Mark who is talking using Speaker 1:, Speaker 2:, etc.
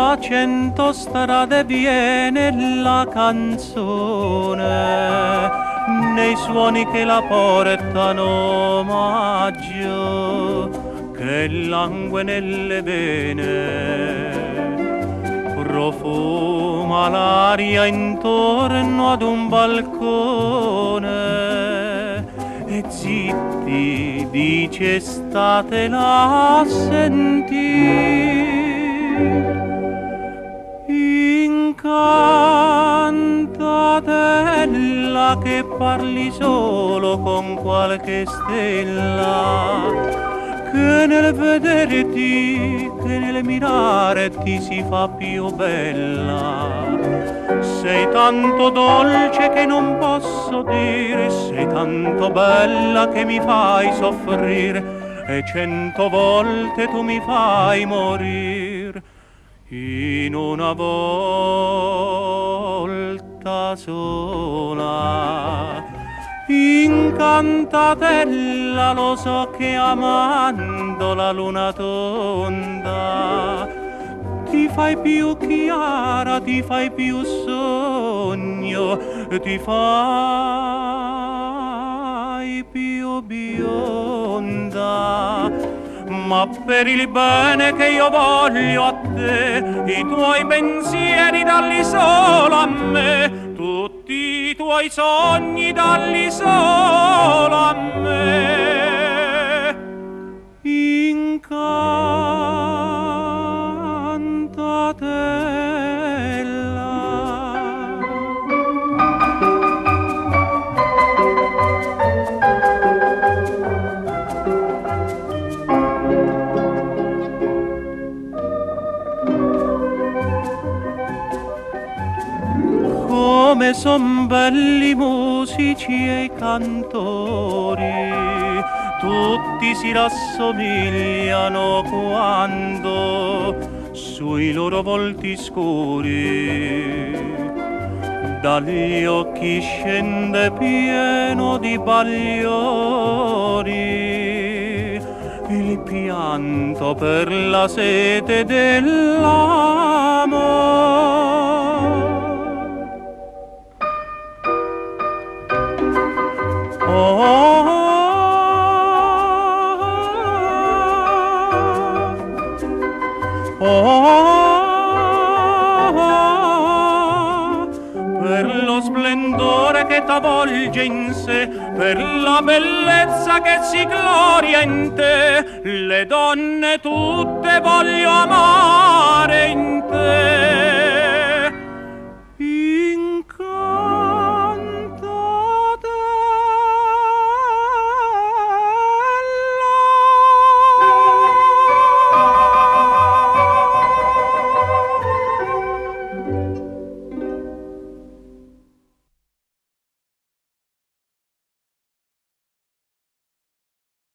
Speaker 1: da 100 strade viene la canzone, nei suoni che la portano omaggio, che langue nelle vene, profuma l'aria intorno ad un balcone, e zitti dice statela a sentire. Incantatella che parli solo con qualche stella, che nel vederti, che nel mirarti si fa più bella. Sei tanto dolce che non posso dire, sei tanto bella che mi fai soffrire, e 100 volte tu mi fai morir in una volta sola. Incantatella, lo so che amando la luna tonda ti fai più chiara, ti fai più sogno, ti fai più bionda. Ma per il bene che io voglio a te, i tuoi pensieri dalli solo a me, tutti i tuoi sogni dalli solo a me. Incantatella. Come son belli i musici e i cantori, tutti si rassomigliano quando sui loro volti scuri dagli occhi scende pieno di bagliori il pianto per la sete dell'amore. Per lo splendore che t'avvolge in sé, per la bellezza che si gloria in te, le donne tutte voglio amare in te.